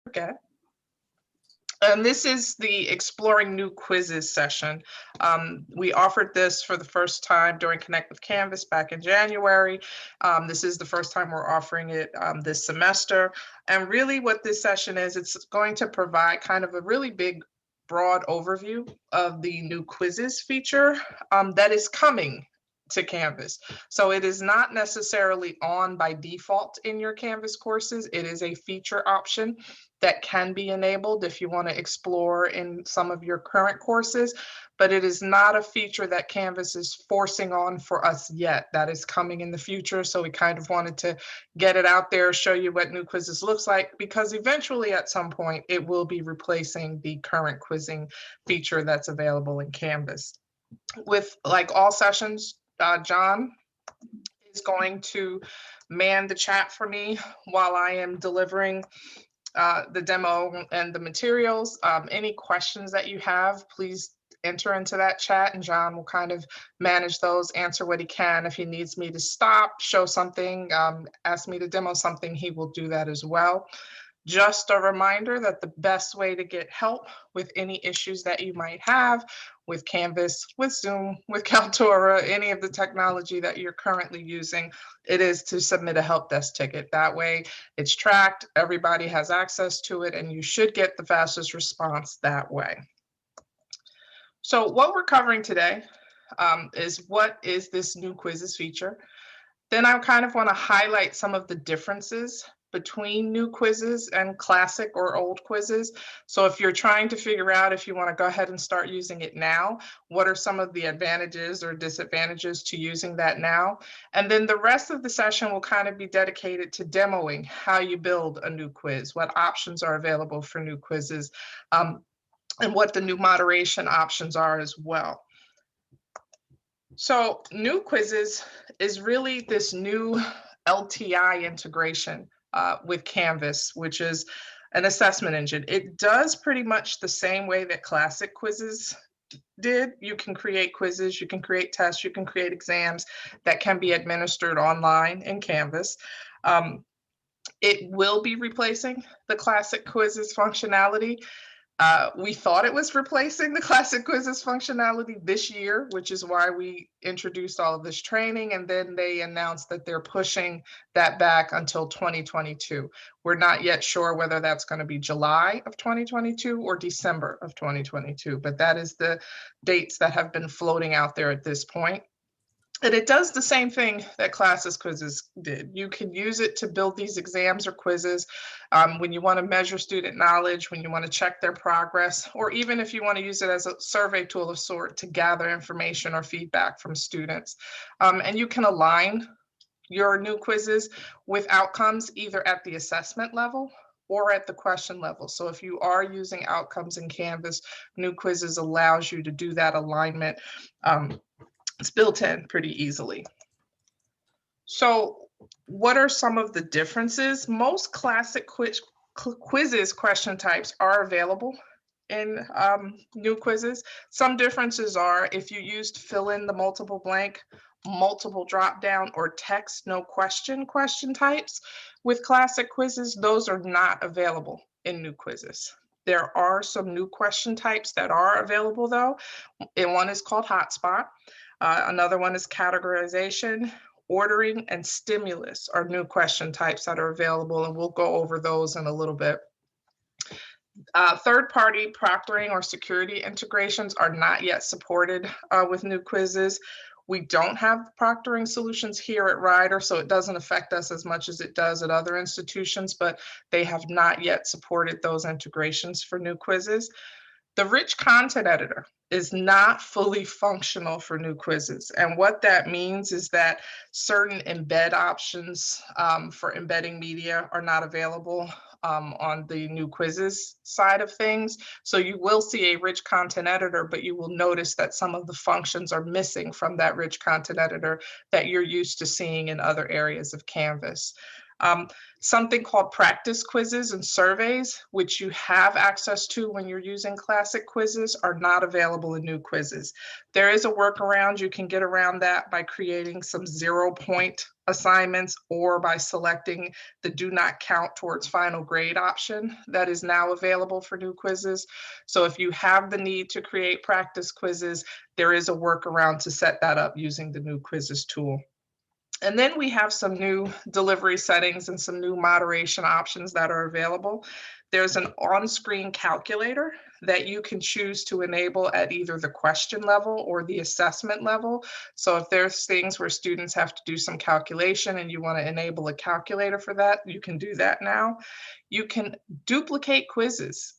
Okay. And this is the Exploring New Quizzes session. We offered this for the first time during Connect with Canvas back in January. This is the first time we're offering it this semester. And really what this session is, it's going to provide kind of a really big, broad overview of the new quizzes feature that is coming to Canvas. So it is not necessarily on by default in your Canvas courses. It is a feature option that can be enabled if you want to explore in some of your current courses, but it is not a feature that Canvas is forcing on for us yet. That is coming in the future. So we kind of wanted to get it out there, show you what new quizzes looks like, because eventually at some point it will be replacing the current quizzing feature that's available in Canvas. With like all sessions, John is going to man the chat for me while I am delivering the demo and the materials. Any questions that you have, please enter into that chat and John will kind of manage those, answer what he can. If he needs me to stop, show something, ask me to demo something, he will do that as well. Just a reminder that the best way to get help with any issues that you might have with Canvas, with Zoom, with Kaltura, any of the technology that you're currently using, it is to submit a help desk ticket. That way it's tracked, everybody has access to it, and you should get the fastest response that way. So what we're covering today is what is this new quizzes feature. Then I kind of want to highlight some of the differences between new quizzes and classic or old quizzes. So if you're trying to figure out if you want to go ahead and start using it now, what are some of the advantages or disadvantages to using that now? And then the rest of the session will kind of be dedicated to demoing how you build a new quiz, what options are available for new quizzes, and what the new moderation options are as well. So new quizzes is really this new LTI integration with Canvas, which is an assessment engine. It does pretty much the same way that classic quizzes did. You can create quizzes, you can create tests, you can create exams that can be administered online in Canvas. It will be replacing the classic quizzes functionality. We thought it was replacing the classic quizzes functionality this year, which is why we introduced all of this training. And then they announced that they're pushing that back until 2022. We're not yet sure whether that's going to be July of 2022 or December of 2022, but that is the dates that have been floating out there at this point. And it does the same thing that classic quizzes did. You can use it to build these exams or quizzes when you want to measure student knowledge, when you want to check their progress, or even if you want to use it as a survey tool of sort to gather information or feedback from students. And you can align your new quizzes with outcomes either at the assessment level or at the question level. So if you are using outcomes in Canvas, new quizzes allows you to do that alignment. It's built in pretty easily. So what are some of the differences? Most classic quizzes question types are available in new quizzes. Some differences are if you used fill in the multiple blank, multiple drop down, or text no question types with classic quizzes, those are not available in new quizzes. There are some new question types that are available though, and one is called Hotspot. Another one is categorization, ordering, and stimulus are new question types that are available, and we'll go over those in a little bit. Third-party proctoring or security integrations are not yet supported with new quizzes. We don't have proctoring solutions here at Rider, so it doesn't affect us as much as it does at other institutions, but they have not yet supported those integrations for new quizzes. The rich content editor is not fully functional for new quizzes. And what that means is that certain embed options for embedding media are not available on the new quizzes side of things. So you will see a rich content editor, but you will notice that some of the functions are missing from that rich content editor that you're used to seeing in other areas of Canvas. Something called practice quizzes and surveys, which you have access to when you're using classic quizzes, are not available in new quizzes. There is a workaround. You can get around that by creating some 0-point assignments or by selecting the do not count towards final grade option that is now available for new quizzes. So if you have the need to create practice quizzes, there is a workaround to set that up using the new quizzes tool. And then we have some new delivery settings and some new moderation options that are available. There's an on-screen calculator that you can choose to enable at either the question level or the assessment level. So if there's things where students have to do some calculation and you want to enable a calculator for that, you can do that now. You can duplicate quizzes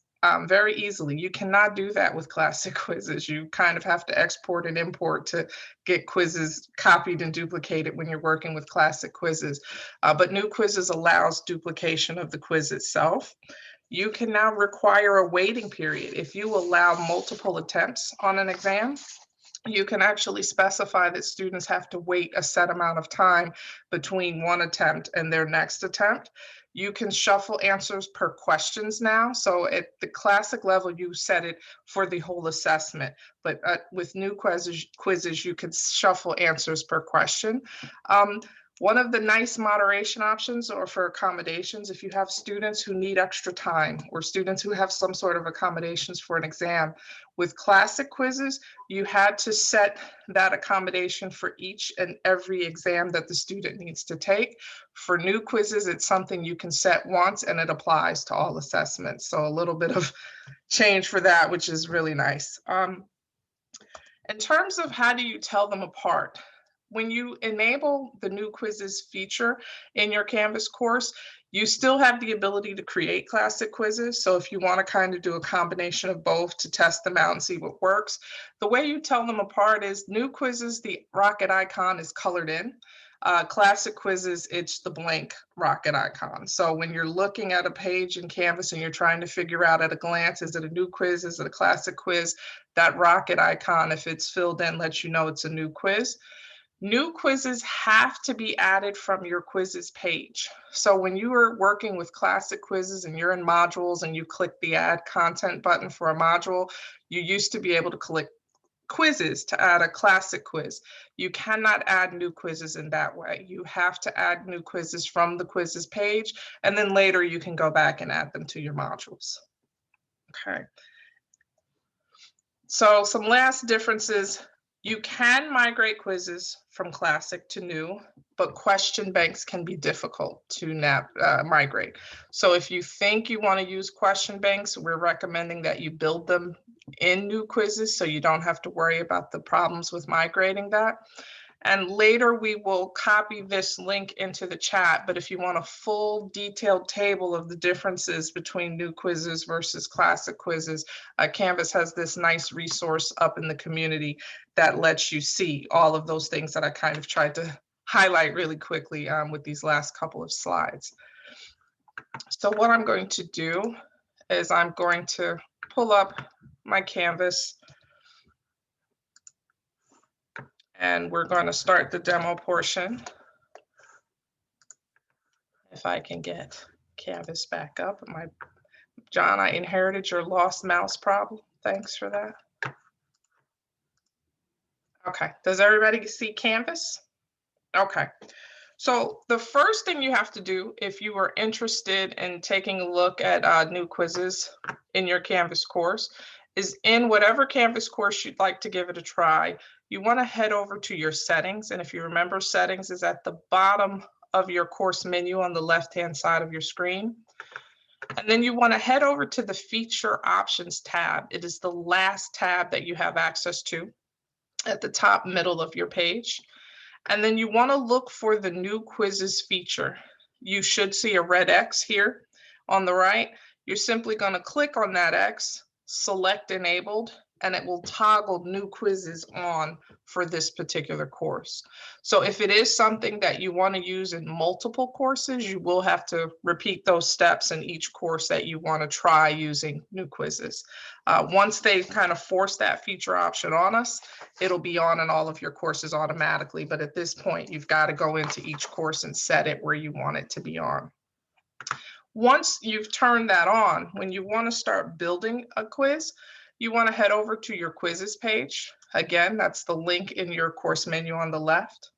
very easily. You cannot do that with classic quizzes. You kind of have to export and import to get quizzes copied and duplicated when you're working with classic quizzes. But new quizzes allows duplication of the quiz itself. You can now require a waiting period. If you allow multiple attempts on an exam, you can actually specify that students have to wait a set amount of time between one attempt and their next attempt. You can shuffle answers per questions now. So at the classic level, you set it for the whole assessment, but with new quizzes, you can shuffle answers per question. One of the nice moderation options or for accommodations, if you have students who need extra time or students who have some sort of accommodations for an exam, with classic quizzes, you had to set that accommodation for each and every exam that the student needs to take. For new quizzes, it's something you can set once and it applies to all assessments. So a little bit of change for that, which is really nice. In terms of how do you tell them apart? When you enable the new quizzes feature in your Canvas course, you still have the ability to create classic quizzes. So if you want to kind of do a combination of both to test them out and see what works, the way you tell them apart is new quizzes, the rocket icon is colored in. Classic quizzes, it's the blank rocket icon. So when you're looking at a page in Canvas and you're trying to figure out at a glance, is it a new quiz, is it a classic quiz, that rocket icon, if it's filled in, lets you know it's a new quiz. New quizzes have to be added from your quizzes page. So when you are working with classic quizzes and you're in modules and you click the add content button for a module, you used to be able to click quizzes to add a classic quiz. You cannot add new quizzes in that way. You have to add new quizzes from the quizzes page, and then later you can go back and add them to your modules. Okay. So some last differences. You can migrate quizzes from classic to new, but question banks can be difficult to migrate. So if you think you want to use question banks, we're recommending that you build them in new quizzes so you don't have to worry about the problems with migrating that. And later we will copy this link into the chat, but if you want a full detailed table of the differences between new quizzes versus classic quizzes, Canvas has this nice resource up in the community that lets you see all of those things that I kind of tried to highlight really quickly with these last couple of slides. So what I'm going to do is I'm going to pull up my Canvas and we're going to start the demo portion. If I can get Canvas back up. John, I inherited your lost mouse problem. Thanks for that. Okay, does everybody see Canvas? Okay, so the first thing you have to do if you are interested in taking a look at new quizzes in your Canvas course is in whatever Canvas course you'd like to give it a try, you want to head over to your settings. And if you remember, settings is at the bottom of your course menu on the left-hand side of your screen. And then you want to head over to the feature options tab. It is the last tab that you have access to at the top middle of your page. And then you want to look for the new quizzes feature. You should see a red X here on the right. You're simply going to click on that X, select enabled, and it will toggle new quizzes on for this particular course. So if it is something that you want to use in multiple courses, you will have to repeat those steps in each course that you want to try using new quizzes. Once they kind of force that feature option on us, it'll be on in all of your courses automatically. But at this point, you've got to go into each course and set it where you want it to be on. Once you've turned that on, when you want to start building a quiz, you want to head over to your quizzes page. Again, that's the link in your course menu on the left.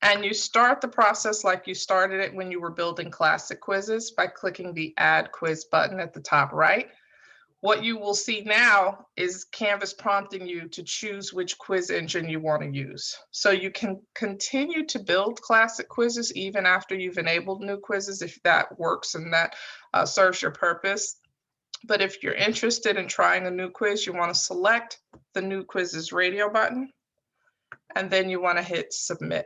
And you start the process like you started it when you were building classic quizzes by clicking the Add Quiz button at the top right. What you will see now is Canvas prompting you to choose which quiz engine you want to use. So you can continue to build classic quizzes even after you've enabled new quizzes if that works and that serves your purpose. But if you're interested in trying a new quiz, you want to select the New Quizzes radio button, and then you want to hit Submit.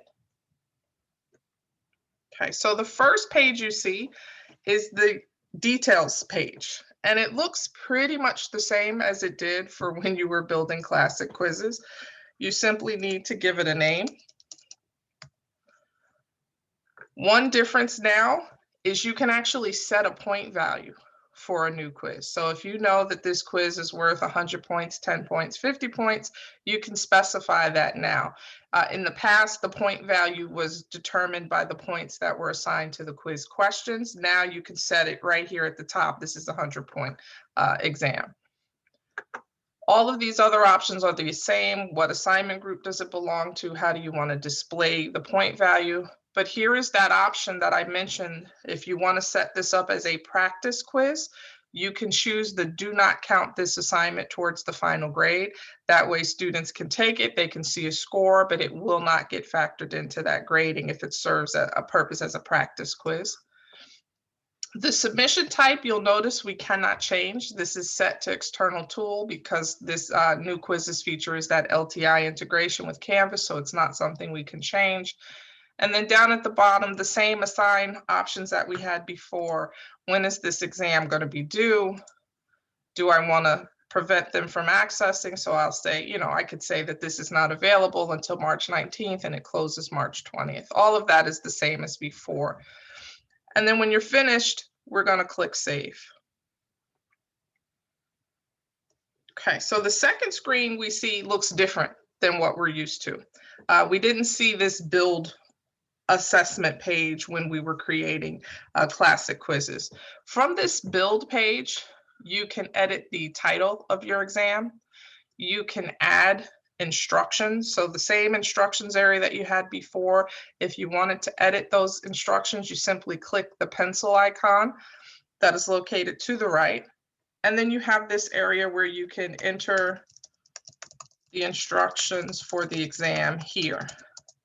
Okay, so the first page you see is the details page, and it looks pretty much the same as it did for when you were building classic quizzes. You simply need to give it a name. One difference now is you can actually set a point value for a new quiz. So if you know that this quiz is worth 100 points, 10 points, 50 points, you can specify that now. In the past, the point value was determined by the points that were assigned to the quiz questions. Now you can set it right here at the top. This is a 100-point exam. All of these other options are the same. What assignment group does it belong to? How do you want to display the point value? But here is that option that I mentioned. If you want to set this up as a practice quiz, you can choose the do not count this assignment towards the final grade. That way students can take it, they can see a score, but it will not get factored into that grading if it serves a purpose as a practice quiz. The submission type, you'll notice we cannot change. This is set to external tool because this new quizzes feature is that LTI integration with Canvas, so it's not something we can change. And then down at the bottom, the same assign options that we had before. When is this exam going to be due? Do I want to prevent them from accessing? So I'll say, you know, I could say that this is not available until March 19th and it closes March 20th. All of that is the same as before. And then when you're finished, we're going to click Save. Okay, so the second screen we see looks different than what we're used to. We didn't see this build assessment page when we were creating classic quizzes. From this build page, you can edit the title of your exam. You can add instructions. So the same instructions area that you had before, if you wanted to edit those instructions, you simply click the pencil icon that is located to the right. And then you have this area where you can enter the instructions for the exam here.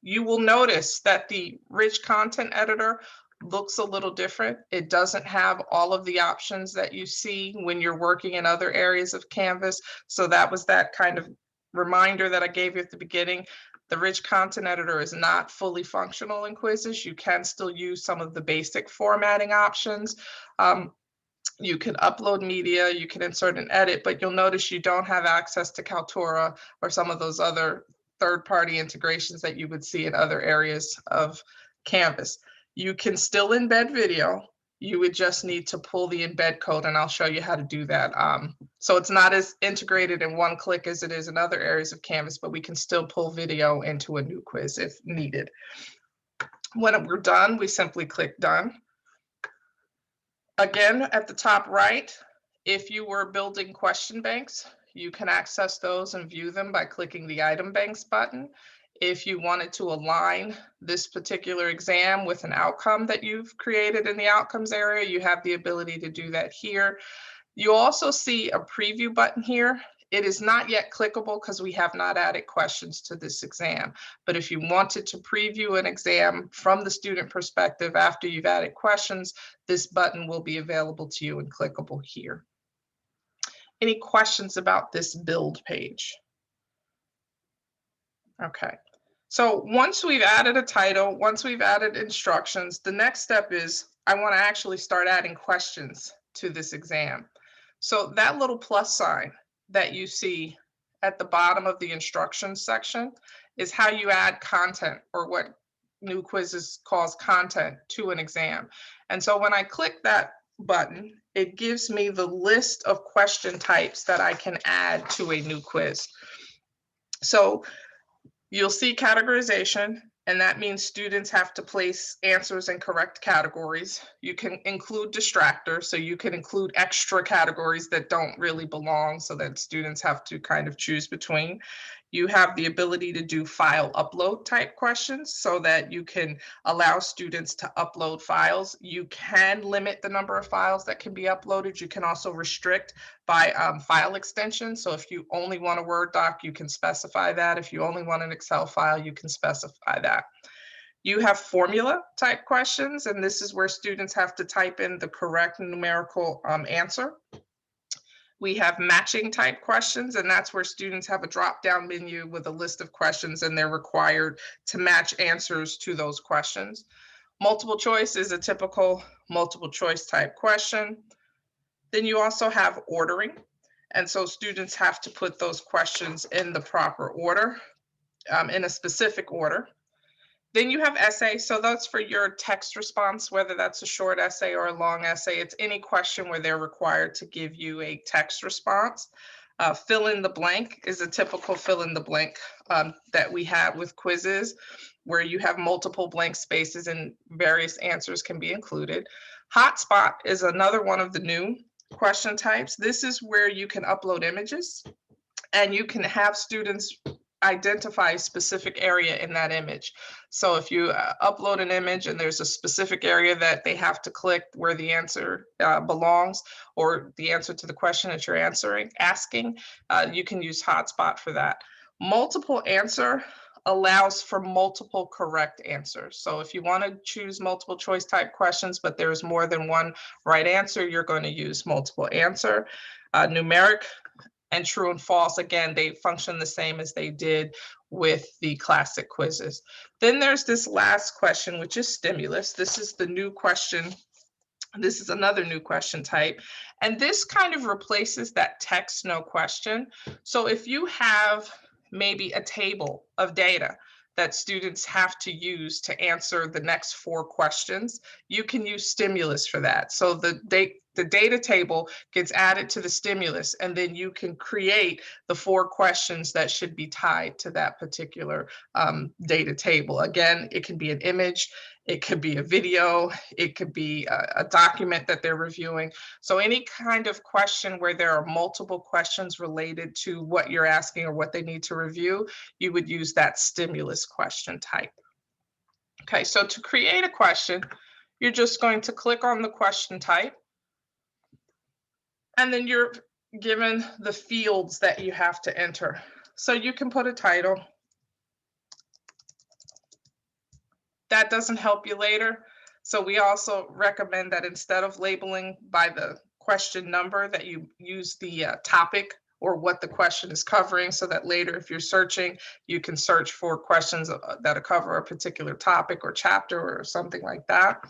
You will notice that the rich content editor looks a little different. It doesn't have all of the options that you see when you're working in other areas of Canvas. So that was that kind of reminder that I gave you at the beginning. The rich content editor is not fully functional in quizzes. You can still use some of the basic formatting options. You can upload media, you can insert and edit, but you'll notice you don't have access to Kaltura or some of those other third-party integrations that you would see in other areas of Canvas. You can still embed video. You would just need to pull the embed code, and I'll show you how to do that. So it's not as integrated in one click as it is in other areas of Canvas, but we can still pull video into a new quiz if needed. When we're done, we simply click Done. Again, at the top right, if you were building question banks, you can access those and view them by clicking the Item Banks button. If you wanted to align this particular exam with an outcome that you've created in the Outcomes area, you have the ability to do that here. You also see a preview button here. It is not yet clickable because we have not added questions to this exam. But if you wanted to preview an exam from the student perspective after you've added questions, this button will be available to you and clickable here. Any questions about this build page? Okay, so once we've added a title, once we've added instructions, the next step is I want to actually start adding questions to this exam. So that little plus sign that you see at the bottom of the instructions section is how you add content, or what New Quizzes calls content, to an exam. And so when I click that button, it gives me the list of question types that I can add to a new quiz. So you'll see categorization, and that means students have to place answers in correct categories. You can include distractors, so you can include extra categories that don't really belong, so that students have to kind of choose between. You have the ability to do file upload type questions, so that you can allow students to upload files. You can limit the number of files that can be uploaded. You can also restrict by file extension. So if you only want a Word doc, you can specify that. If you only want an Excel file, you can specify that. You have formula type questions, and this is where students have to type in the correct numerical answer. We have matching type questions, and that's where students have a drop-down menu with a list of questions, and they're required to match answers to those questions. Multiple choice is a typical multiple choice type question. Then you also have ordering, and so students have to put those questions in the proper order, in a specific order. Then you have essay. So that's for your text response, whether that's a short essay or a long essay. It's any question where they're required to give you a text response. Fill in the blank is a typical fill in the blank that we have with quizzes, where you have multiple blank spaces and various answers can be included. Hotspot is another one of the new question types. This is where you can upload images, and you can have students identify a specific area in that image. So if you upload an image and there's a specific area that they have to click where the answer belongs, or the answer to the question that you're asking, you can use Hotspot for that. Multiple answer allows for multiple correct answers. So if you want to choose multiple choice type questions, but there's more than one right answer, you're going to use multiple answer. Numeric and true and false, again, they function the same as they did with the classic quizzes. Then there's this last question, which is stimulus. This is the new question. This is another new question type. And this kind of replaces that text no question. So if you have maybe a table of data that students have to use to answer the next 4 questions, you can use stimulus for that. So the data table gets added to the stimulus, and then you can create the 4 questions that should be tied to that particular data table. Again, it can be an image, it could be a video, it could be a document that they're reviewing. So any kind of question where there are multiple questions related to what you're asking or what they need to review, you would use that stimulus question type. Okay, so to create a question, you're just going to click on the question type, and then you're given the fields that you have to enter. So you can put a title. That doesn't help you later. So we also recommend that instead of labeling by the question number, that you use the topic or what the question is covering, so that later if you're searching, you can search for questions that cover a particular topic or chapter or something like that.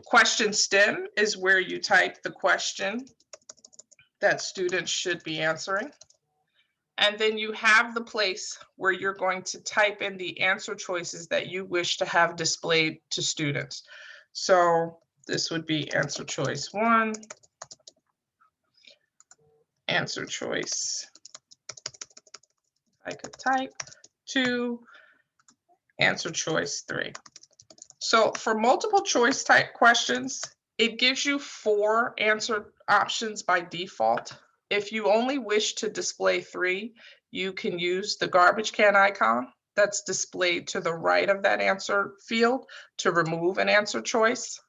Question stem is where you type the question that students should be answering. And then you have the place where you're going to type in the answer choices that you wish to have displayed to students. So this would be answer choice 1, answer choice, I could type 2, answer choice 3. So for multiple choice type questions, it gives you 4 answer options by default. If you only wish to display 3, you can use the garbage can icon that's displayed to the right of that answer field to remove an answer choice.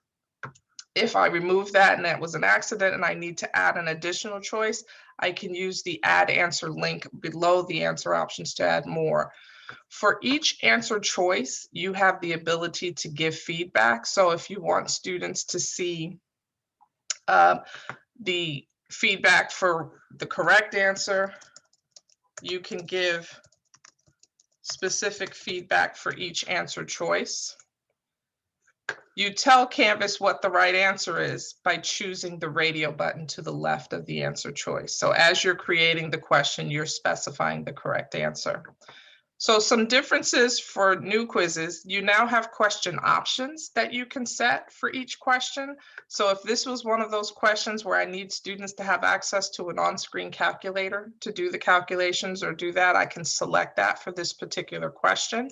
If I remove that and that was an accident and I need to add an additional choice, I can use the add answer link below the answer options to add more. For each answer choice, you have the ability to give feedback. So if you want students to see the feedback for the correct answer, you can give specific feedback for each answer choice. You tell Canvas what the right answer is by choosing the radio button to the left of the answer choice. So as you're creating the question, you're specifying the correct answer. So some differences for new quizzes, you now have question options that you can set for each question. So if this was one of those questions where I need students to have access to an on-screen calculator to do the calculations or do that, I can select that for this particular question.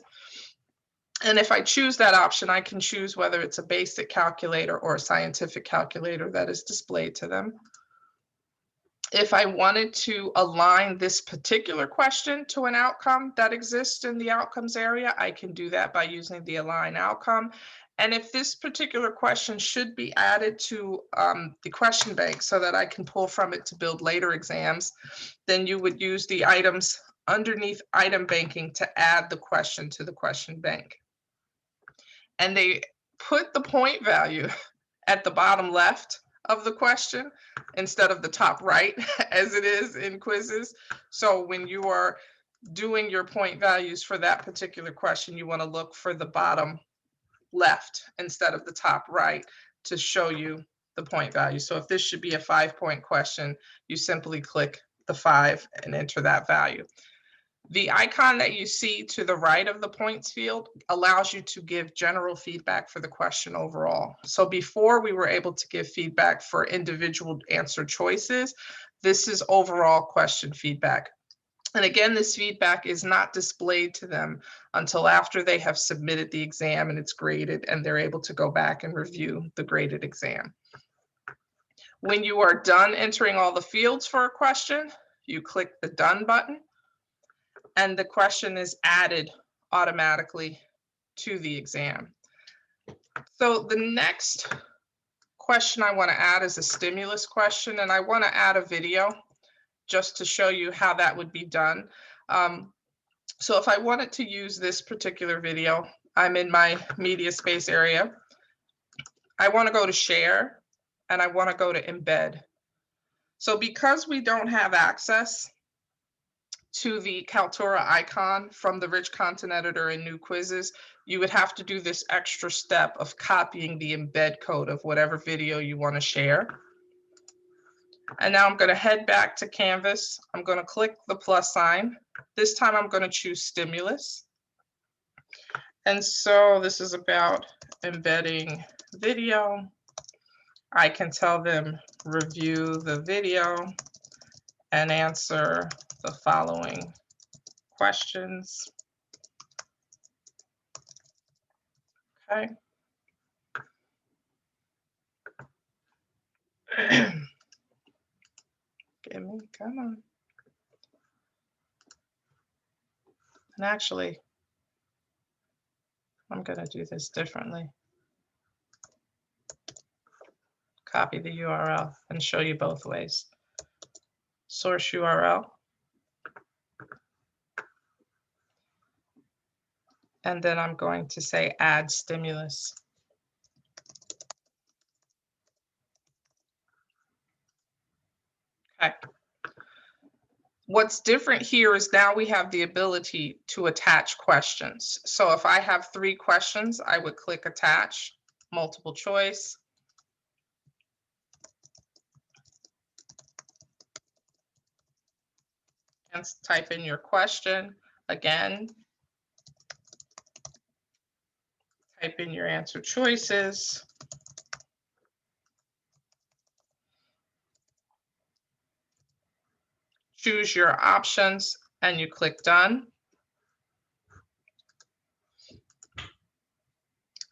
And if I choose that option, I can choose whether it's a basic calculator or a scientific calculator that is displayed to them. If I wanted to align this particular question to an outcome that exists in the outcomes area, I can do that by using the align outcome. And if this particular question should be added to the question bank so that I can pull from it to build later exams, then you would use the items underneath item banking to add the question to the question bank. And they put the point value at the bottom left of the question instead of the top right as it is in quizzes. So when you are doing your point values for that particular question, you want to look for the bottom left instead of the top right to show you the point value. So if this should be a 5-point question, you simply click the 5 and enter that value. The icon that you see to the right of the points field allows you to give general feedback for the question overall. So before we were able to give feedback for individual answer choices, this is overall question feedback. And again, this feedback is not displayed to them until after they have submitted the exam and it's graded and they're able to go back and review the graded exam. When you are done entering all the fields for a question, you click the Done button, and the question is added automatically to the exam. So the next question I want to add is a stimulus question, and I want to add a video just to show you how that would be done. So if I wanted to use this particular video, I'm in my media space area. I want to go to share, and I want to go to embed. So because we don't have access to the Kaltura icon from the rich content editor in new quizzes, you would have to do this extra step of copying the embed code of whatever video you want to share. And now I'm going to head back to Canvas. I'm going to click the plus sign. This time I'm going to choose stimulus. And so this is about embedding video. I can tell them review the video and answer the following questions. Okay. Give me, come on. And actually, I'm going to do this differently. Copy the URL and show you both ways. Source URL. And then I'm going to say add stimulus. Okay. What's different here is now we have the ability to attach questions. So if I have 3 questions, I would click attach, multiple choice. And type in your question again. Type in your answer choices. Choose your options and you click done.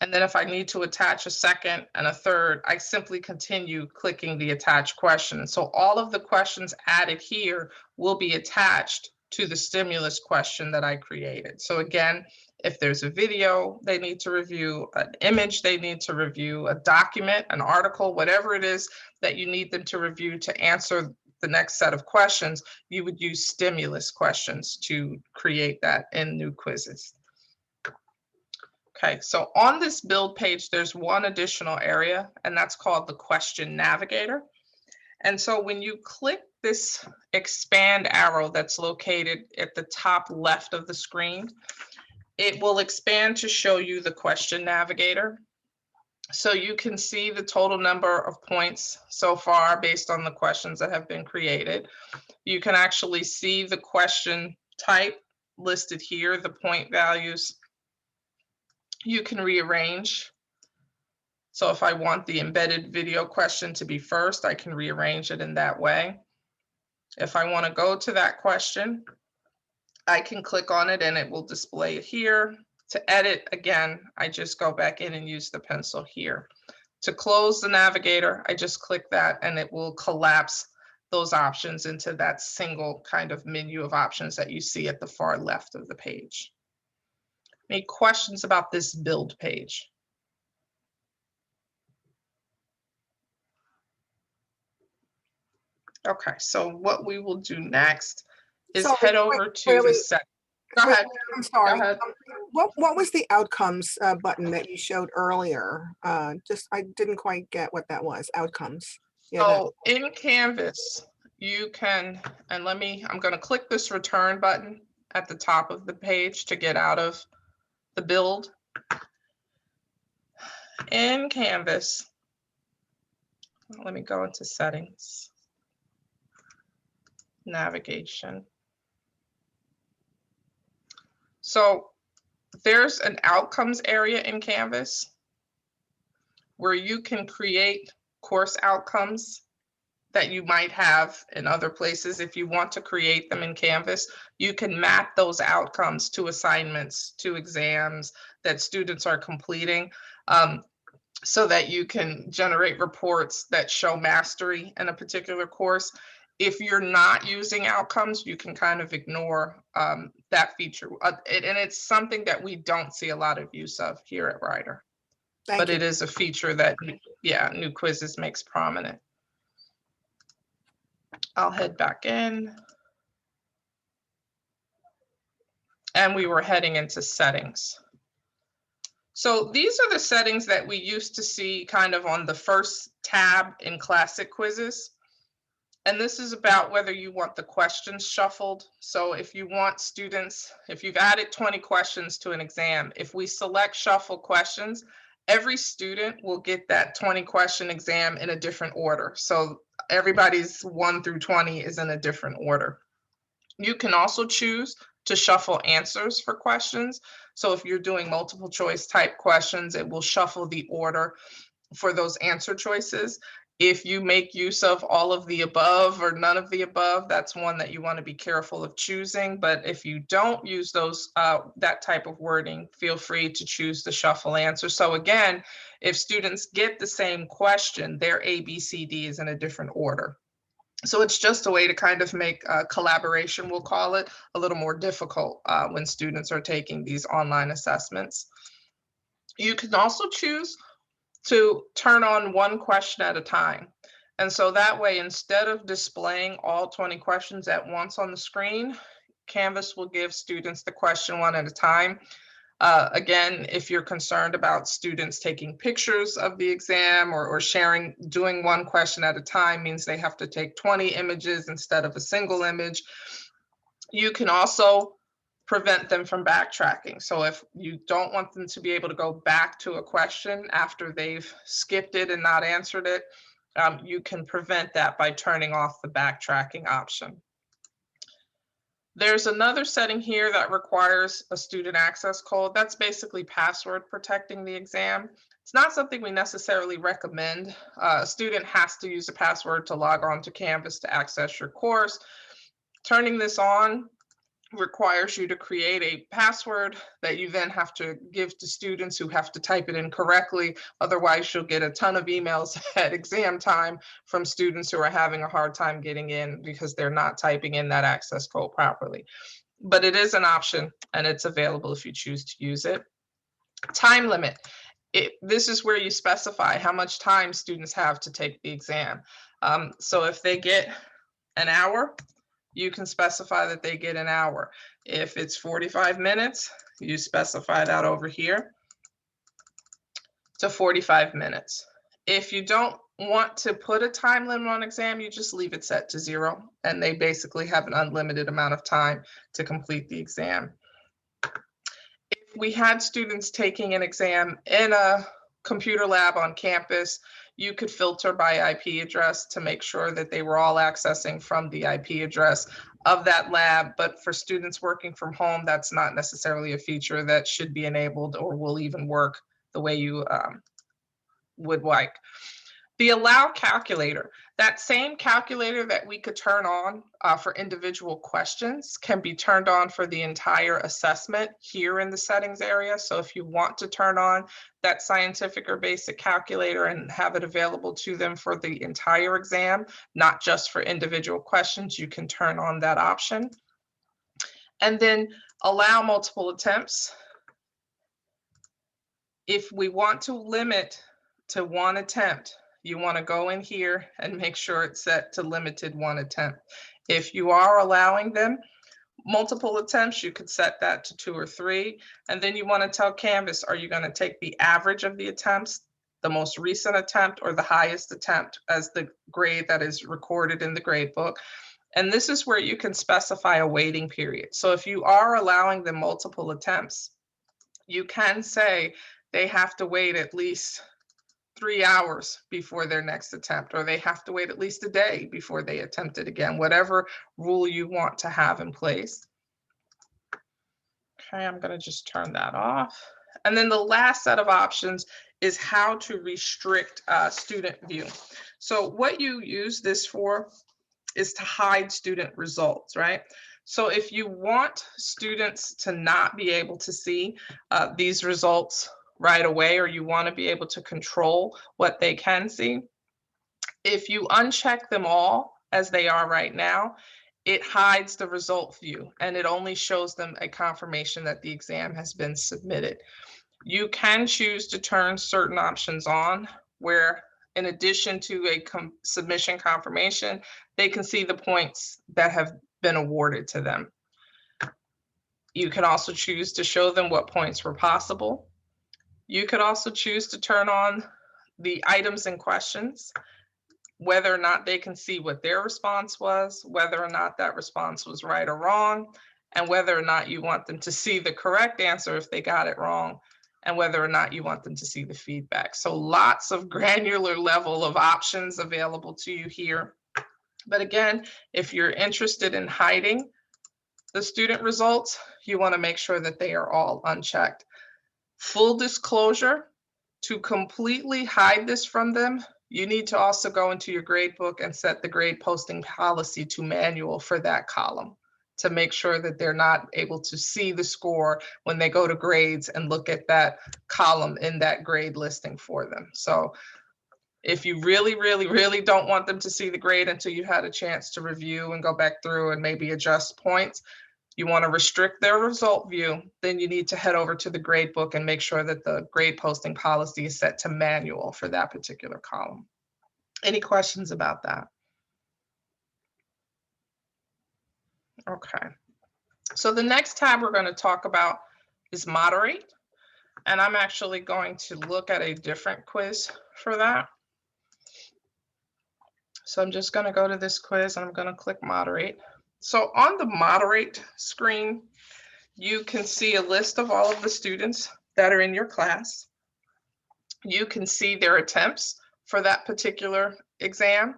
And then if I need to attach a second and a third, I simply continue clicking the attach question. So all of the questions added here will be attached to the stimulus question that I created. So again, if there's a video they need to review, an image they need to review, a document, an article, whatever it is that you need them to review to answer the next set of questions, you would use stimulus questions to create that in new quizzes. Okay, so on this build page, there's one additional area, and that's called the Question Navigator. And so when you click this expand arrow that's located at the top left of the screen, it will expand to show you the Question Navigator. So you can see the total number of points so far based on the questions that have been created. You can actually see the question type listed here, the point values. You can rearrange. So if I want the embedded video question to be first, I can rearrange it in that way. If I want to go to that question, I can click on it and it will display it here. To edit, again, I just go back in and use the pencil here. To close the Navigator, I just click that and it will collapse those options into that single kind of menu of options that you see at the far left of the page. Any questions about this build page? Okay, so what we will do next is head over to the set. Go ahead. I'm sorry. Go ahead. What was the outcomes button that you showed earlier? Just I didn't quite get what that was. Outcomes. Yeah, So in Canvas, you can, and I'm going to click this return button at the top of the page to get out of the build. In Canvas, let me go into settings, navigation. So there's an outcomes area in Canvas where you can create course outcomes that you might have in other places. If you want to create them in Canvas, you can map those outcomes to assignments, to exams that students are completing, so that you can generate reports that show mastery in a particular course. If you're not using outcomes, you can kind of ignore that feature. And it's something that we don't see a lot of use of here at Rider. But it is a feature that, yeah, New Quizzes makes prominent. I'll head back in. And we were heading into settings. So these are the settings that we used to see kind of on the first tab in classic quizzes. And this is about whether you want the questions shuffled. So if you want students, if you've added 20 questions to an exam, if we select shuffle questions, every student will get that 20 question exam in a different order. So everybody's 1 through 20 is in a different order. You can also choose to shuffle answers for questions. So if you're doing multiple choice type questions, it will shuffle the order for those answer choices. If you make use of all of the above or none of the above, that's one that you want to be careful of choosing. But if you don't use those, that type of wording, feel free to choose the shuffle answer. So again, if students get the same question, their A, B, C, D is in a different order. So it's just a way to kind of make collaboration, we'll call it, a little more difficult when students are taking these online assessments. You can also choose to turn on one question at a time. And so that way, instead of displaying all 20 questions at once on the screen, Canvas will give students the question one at a time. Again, if you're concerned about students taking pictures of the exam or sharing, doing one question at a time means they have to take 20 images instead of a single image. You can also prevent them from backtracking. So if you don't want them to be able to go back to a question after they've skipped it and not answered it, you can prevent that by turning off the backtracking option. There's another setting here that requires a student access code. That's basically password protecting the exam. It's not something we necessarily recommend. A student has to use a password to log on to Canvas to access your course. Turning this on requires you to create a password that you then have to give to students who have to type it in correctly. Otherwise, you'll get a ton of emails at exam time from students who are having a hard time getting in because they're not typing in that access code properly. But it is an option and it's available if you choose to use it. Time limit. This is where you specify how much time students have to take the exam. So if they get an hour, you can specify that they get an hour. If it's 45 minutes, you specify that over here to 45 minutes. If you don't want to put a time limit on exam, you just leave it set to 0, and they basically have an unlimited amount of time to complete the exam. If we had students taking an exam in a computer lab on campus, you could filter by IP address to make sure that they were all accessing from the IP address of that lab. But for students working from home, that's not necessarily a feature that should be enabled or will even work the way you would like. The allow calculator, that same calculator that we could turn on for individual questions can be turned on for the entire assessment here in the settings area. So if you want to turn on that scientific or basic calculator and have it available to them for the entire exam, not just for individual questions, you can turn on that option. And then allow multiple attempts. If we want to limit to one attempt, you want to go in here and make sure it's set to limited one attempt. If you are allowing them multiple attempts, you could set that to 2 or 3. And then you want to tell Canvas, are you going to take the average of the attempts, the most recent attempt, or the highest attempt as the grade that is recorded in the grade book? And this is where you can specify a waiting period. So if you are allowing them multiple attempts, you can say they have to wait at least 3 hours before their next attempt, or they have to wait at least a day before they attempt it again, whatever rule you want to have in place. Okay, I'm going to just turn that off. And then the last set of options is how to restrict student view. So what you use this for is to hide student results, right? So if you want students to not be able to see these results right away, or you want to be able to control what they can see, if you uncheck them all as they are right now, it hides the result view and it only shows them a confirmation that the exam has been submitted. You can choose to turn certain options on where, in addition to a submission confirmation, they can see the points that have been awarded to them. You can also choose to show them what points were possible. You could also choose to turn on the items and questions, whether or not they can see what their response was, whether or not that response was right or wrong, and whether or not you want them to see the correct answer if they got it wrong, and whether or not you want them to see the feedback. So lots of granular level of options available to you here. But again, if you're interested in hiding the student results, you want to make sure that they are all unchecked. Full disclosure, to completely hide this from them, you need to also go into your grade book and set the grade posting policy to manual for that column to make sure that they're not able to see the score when they go to grades and look at that column in that grade listing for them. So if you really, really, really don't want them to see the grade until you had a chance to review and go back through and maybe adjust points, you want to restrict their result view, then you need to head over to the grade book and make sure that the grade posting policy is set to manual for that particular column. Any questions about that? Okay. So the next tab we're going to talk about is moderate. And I'm actually going to look at a different quiz for that. So I'm just going to go to this quiz and I'm going to click moderate. So on the moderate screen, you can see a list of all of the students that are in your class. You can see their attempts for that particular exam.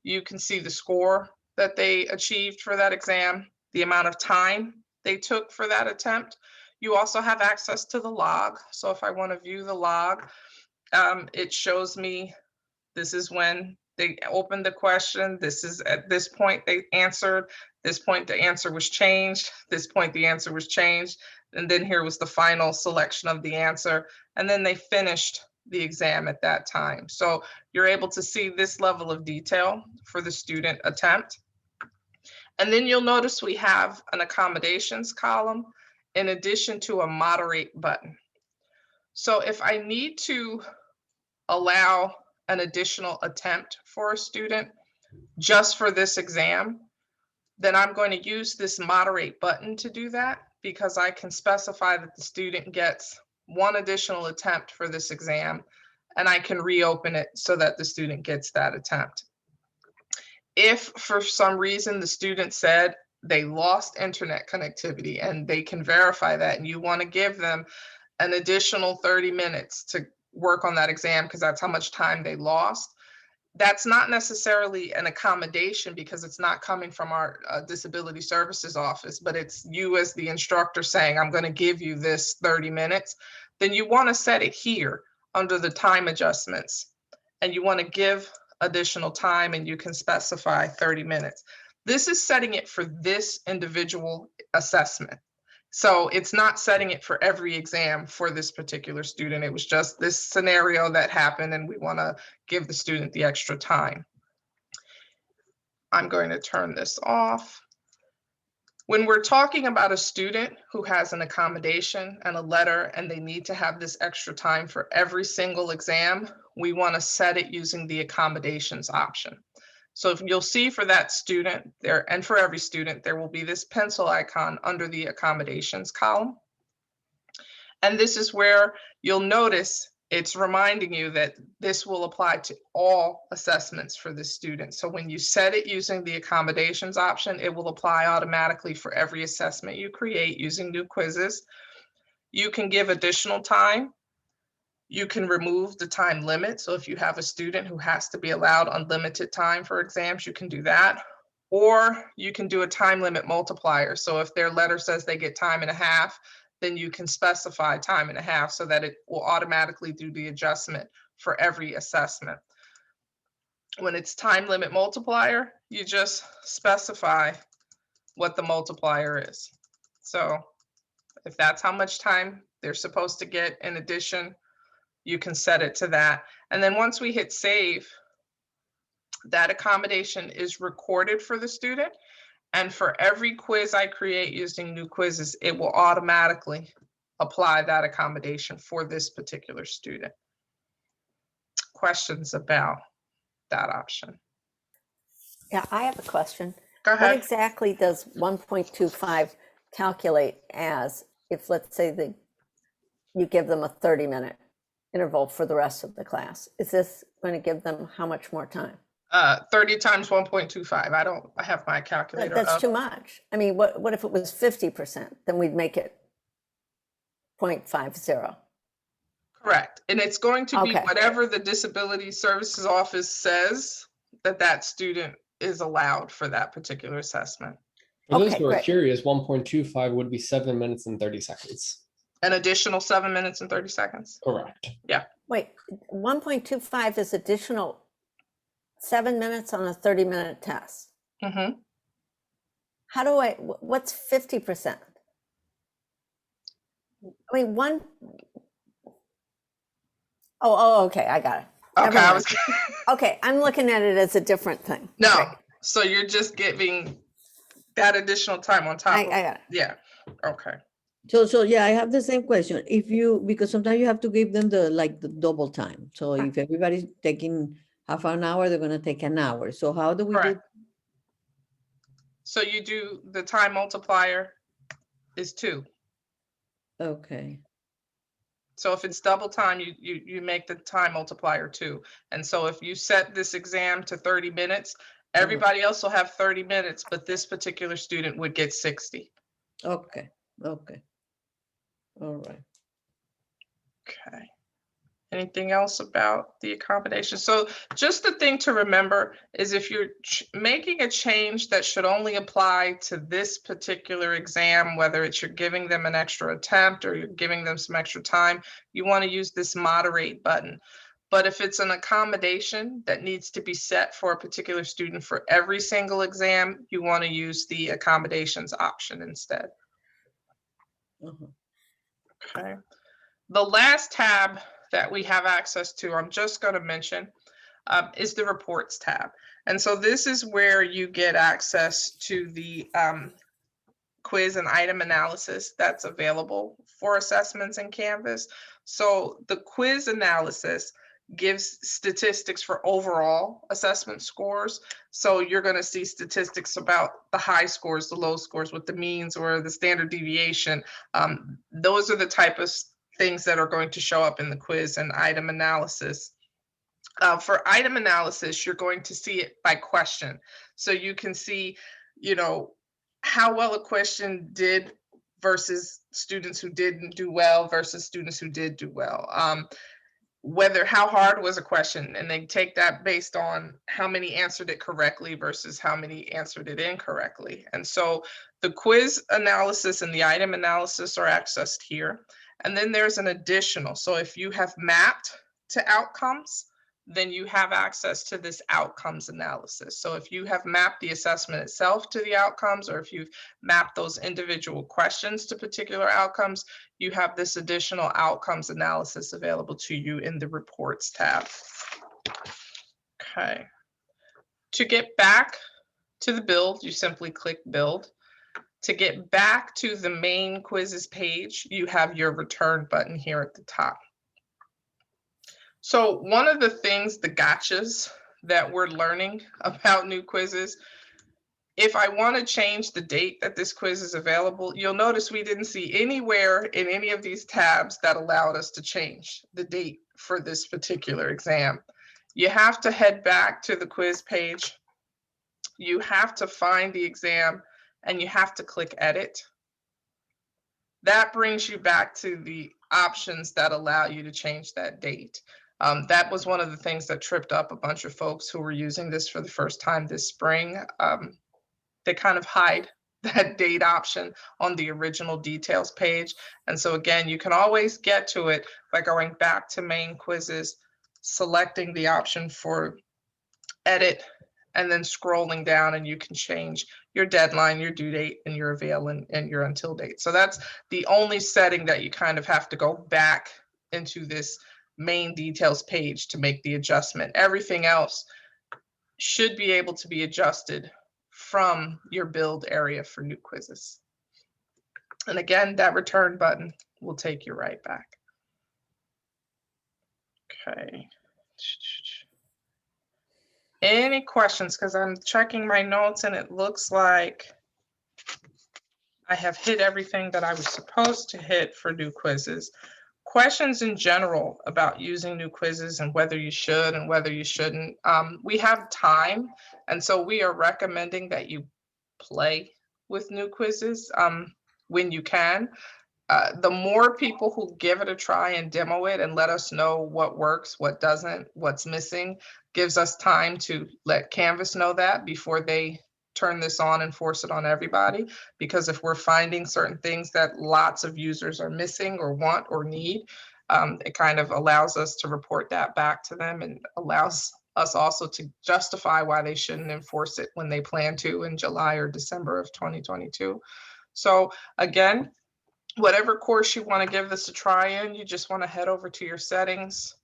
You can see the score that they achieved for that exam, the amount of time they took for that attempt. You also have access to the log. So if I want to view the log, it shows me this is when they opened the question. This is at this point they answered. This point the answer was changed. This point the answer was changed. And then here was the final selection of the answer. And then they finished the exam at that time. So you're able to see this level of detail for the student attempt. And then you'll notice we have an accommodations column in addition to a moderate button. So if I need to allow an additional attempt for a student just for this exam, then I'm going to use this moderate button to do that, because I can specify that the student gets one additional attempt for this exam, and I can reopen it so that the student gets that attempt. If for some reason the student said they lost internet connectivity and they can verify that, and you want to give them an additional 30 minutes to work on that exam because that's how much time they lost. That's not necessarily an accommodation because it's not coming from our disability services office, but it's you as the instructor saying, I'm going to give you this 30 minutes. Then you want to set it here under the time adjustments, and you want to give additional time, and you can specify 30 minutes. This is setting it for this individual assessment. So it's not setting it for every exam for this particular student. It was just this scenario that happened, and we want to give the student the extra time. I'm going to turn this off. When we're talking about a student who has an accommodation and a letter, and they need to have this extra time for every single exam, we want to set it using the accommodations option. So if you'll see for that student there, and for every student, there will be this pencil icon under the accommodations column. And this is where you'll notice it's reminding you that this will apply to all assessments for the student. So when you set it using the accommodations option, it will apply automatically for every assessment you create using new quizzes. You can give additional time. You can remove the time limit. So if you have a student who has to be allowed unlimited time for exams, you can do that. Or you can do a time limit multiplier. So if their letter says they get time and a half, then you can specify time and a half so that it will automatically do the adjustment for every assessment. When it's time limit multiplier, you just specify what the multiplier is. So if that's how much time they're supposed to get in addition, you can set it to that. And then once we hit save, that accommodation is recorded for the student. And for every quiz I create using new quizzes, it will automatically apply that accommodation for this particular student. Questions about that option? Yeah, I have a question. Go What ahead. exactly does 1.25 calculate as if, let's say, you give them a 30-minute interval for the rest of the class? Is this going to give them how much more time? 30 times 1.25. I have my calculator That's up. too much. I mean, what if it was 50%? Then we'd make it 0.50. Correct. And it's going to be Okay. whatever the disability services office says that student is allowed for that particular assessment. For those Okay, who are great. curious, 1.25 would be 7 minutes and 30 seconds. An additional 7 minutes and 30 seconds. Correct. Wait, 1.25 is additional 7 minutes on a 30-minute test. Mm-hmm. How do what's 50%? I mean, okay, I got it. Okay, Never mind. Okay, I'm looking at it as a different thing. No, Right. so you're just giving that additional time on top. I got it. Yeah. Okay. So yeah, I have the same question. Because sometimes you have to give them the double time. So if everybody's taking half an hour, they're gonna take an hour. So how do we do? Correct. So you do the time multiplier is 2. Okay, So if it's double time, you make the time multiplier 2. And so if you set this exam to 30 minutes, everybody else will have 30 minutes, but this particular student would get 60. okay. All right. Okay. Anything else about the accommodation? So just the thing to remember is if you're making a change that should only apply to this particular exam, whether it's you're giving them an extra attempt or you're giving them some extra time, you want to use this moderate button. But if it's an accommodation that needs to be set for a particular student for every single exam, you want to use the accommodations option instead. Okay. The last tab that we have access to, I'm just going to mention, is the reports tab. And so this is where you get access to the quiz and item analysis that's available for assessments in Canvas. So the quiz analysis gives statistics for overall assessment scores. So you're going to see statistics about the high scores, the low scores, with the means or the standard deviation. Those are the type of things that are going to show up in the quiz and item analysis. For item analysis, you're going to see it by question. So you can see, how well a question did versus students who didn't do well versus students who did do well. how hard was a question, and they take that based on how many answered it correctly versus how many answered it incorrectly. And so the quiz analysis and the item analysis are accessed here. And then there's an additional. So if you have mapped to outcomes, then you have access to this outcomes analysis. So if you have mapped the assessment itself to the outcomes, or if you've mapped those individual questions to particular outcomes, you have this additional outcomes analysis available to you in the reports tab. Okay. To get back to the build, you simply click build. To get back to the main quizzes page, you have your return button here at the top. So one of the things, the gotchas that we're learning about new quizzes, if I want to change the date that this quiz is available, you'll notice we didn't see anywhere in any of these tabs that allowed us to change the date for this particular exam. You have to head back to the quiz page. You have to find the exam and you have to click edit. That brings you back to the options that allow you to change that date. That was one of the things that tripped up a bunch of folks who were using this for the first time this spring. They kind of hide that date option on the original details page. And so again, you can always get to it by going back to main quizzes, selecting the option for edit, and then scrolling down, and you can change your deadline, your due date, and your avail and your until date. So that's the only setting that you kind of have to go back into this main details page to make the adjustment. Everything else should be able to be adjusted from your build area for new quizzes. And again, that return button will take you right back. Okay. Any questions? Because I'm checking my notes and it looks like I have hit everything that I was supposed to hit for new quizzes. Questions in general about using new quizzes and whether you should and whether you shouldn't. We have time, and so we are recommending that you play with new quizzes when you can. The more people who give it a try and demo it and let us know what works, what doesn't, what's missing, gives us time to let Canvas know that before they turn this on and force it on everybody. Because if we're finding certain things that lots of users are missing or want or need, it kind of allows us to report that back to them and allows us also to justify why they shouldn't enforce it when they plan to in July or December of 2022. So again, whatever course you want to give this a try in, you just want to head over to your settings,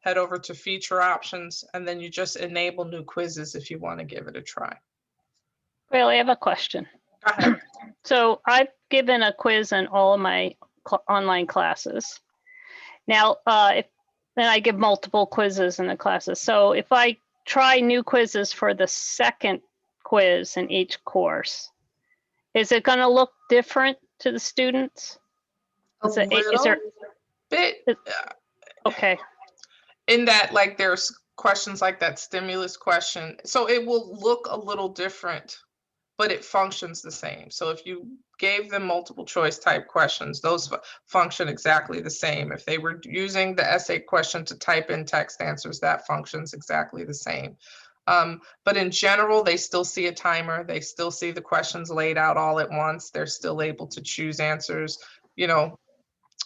head over to feature options, and then you just enable new quizzes if you want to give it a try. Well, I have a question. Go ahead. So I've given a quiz in all of my online classes. Now, then I give multiple quizzes in the classes. So if I try new quizzes for the second quiz in each course, is it going to look different to the students? Is there Bit, okay? in that, like, there's questions like that stimulus question, so it will look a little different, but it functions the same. So if you gave them multiple choice type questions, those function exactly the same. If they were using the essay question to type in text answers, that functions exactly the same. But in general, they still see a timer. They still see the questions laid out all at once. They're still able to choose answers, you know,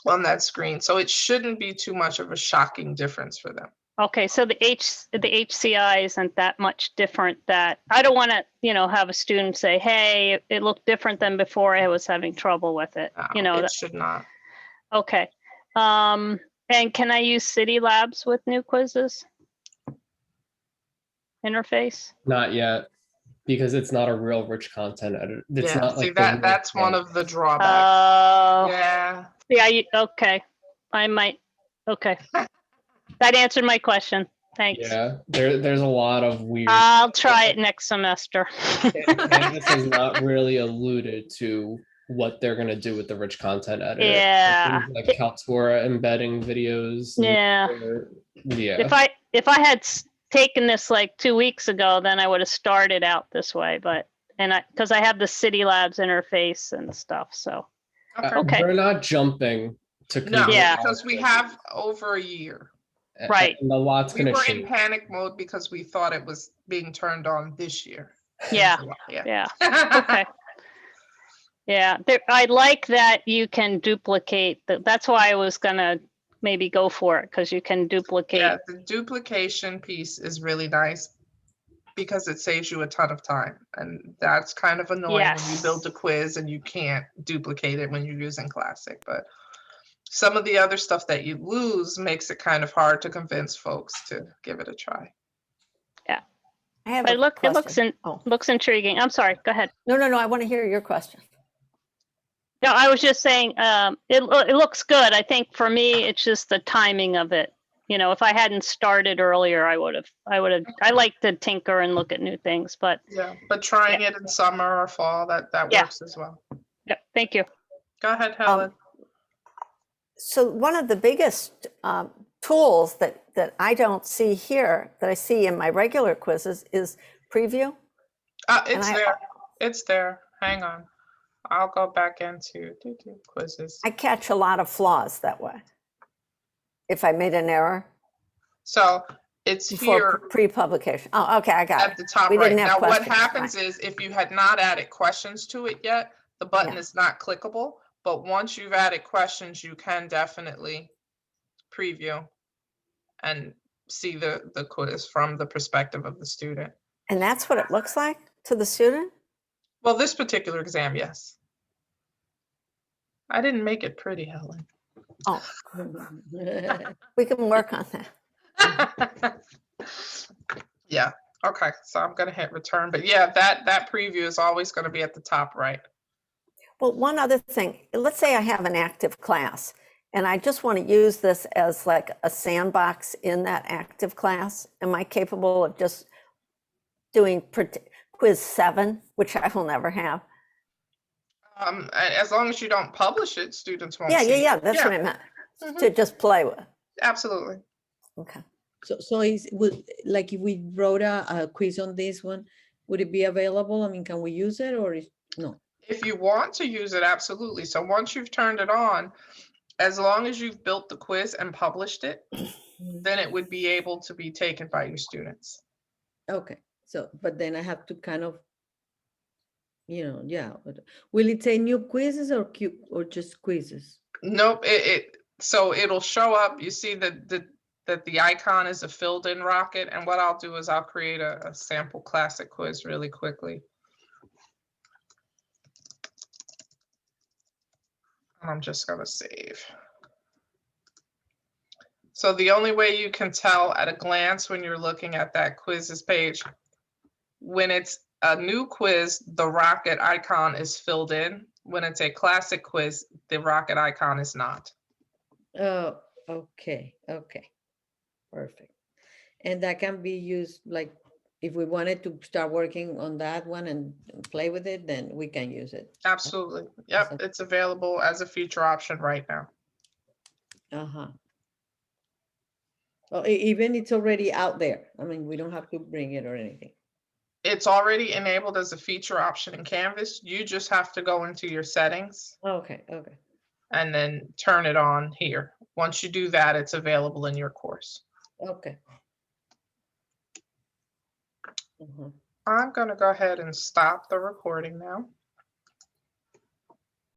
on that screen. So it shouldn't be too much of a shocking difference for them. Okay, so the HCI isn't that much different. That I don't want to, you know, have a student say, "Hey, it looked different than before. I was having trouble with it." No, You know, it should not. okay. And can I use City Labs with new quizzes interface? Not yet, because it's not a real rich content editor. It's Yeah, not see like the real that's one thing. of the drawbacks. Yeah. Yeah. Okay. I might. Okay. That answered my question. Thanks. Yeah, there's a lot of weird. I'll try it next semester. Canvas has not really alluded to what they're gonna do with the rich content editor. Yeah. Things like Kaltura embedding videos. Yeah. Yeah. If I had taken this like 2 weeks ago, then I would have started out this way. But because I have the City Labs interface and stuff, so okay. We're not jumping to No, Yeah. because we have over a year. Right. And a lot's We gonna were in change. panic mode because we thought it was being turned on this year. in Yeah, July, Yeah. yeah, okay. Yeah, I like that you can duplicate, that's why I was gonna maybe go for it, because you can duplicate. Yeah, the duplication piece is really nice because it saves you a ton of time. And that's kind of annoying when you build a Yes. quiz and you can't duplicate it when you're using Classic. But some of the other stuff that you lose makes it kind of hard to convince folks to give it a try. I have But a question. looks intriguing. I'm sorry, go ahead. No, I want to hear your question. No, I was just saying, it looks good. I think for me, it's just the timing of it. You know, if I hadn't started earlier, I I like to tinker and look at new things, but Yeah, but trying it in summer or fall, that Yeah. works as well. yeah, thank you. Go ahead, Helen. So one of the biggest tools that I don't see here, that I see in my regular quizzes, is preview. It's I- there. It's there. Hang on. I'll go back into quizzes. I catch a lot of flaws that way. If I made an error So it's before here pre-publication. Oh, okay, I got at it. the top We right. didn't have Now, what questions, happens is if you had not added questions to it yet, the button Yeah. is not clickable. But once you've added questions, you can definitely preview and see the quiz from the perspective of the student. And that's what it looks like to the student? Well, this particular exam, yes. I didn't make it pretty, Helen. Oh, we can work on that. Yeah, okay, so I'm gonna hit return, but yeah, that preview is always gonna be at the top right. Well, one other thing, let's say I have an active class and I just want to use this as like a sandbox in that active class. Am I capable of just doing quiz 7, which I will never have? As long as you don't publish it, students won't Yeah, see yeah, it. that's what I meant, Mhm. to just play with. Absolutely. Okay. So like if we wrote a quiz on this one, would it be available? I mean, can we use it or no? If you want to use it, absolutely. So once you've turned it on, as long as you've built the quiz and published it, then it would be able to be taken by your students. Okay, so, but then I have to kind of, yeah. Will it say new quizzes or just quizzes? Nope, so it'll show up. You see that the icon is a filled in rocket. And what I'll do is I'll create a sample classic quiz really quickly. And I'm just gonna save. So the only way you can tell at a glance when you're looking at that quizzes page, when it's a new quiz, the rocket icon is filled in. When it's a classic quiz, the rocket icon is not. Oh, okay, perfect. And that can be used, like, if we wanted to start working on that one and play with it, then we can use it. Absolutely. Yep, it's available as a feature option right now. Uh-huh. Well, even it's already out there. I mean, we don't have to bring it or anything. It's already enabled as a feature option in Canvas. You just have to go into your settings Okay. and then turn it on here. Once you do that, it's available in your course. Okay. Uh-huh. I'm going to go ahead and stop the recording now.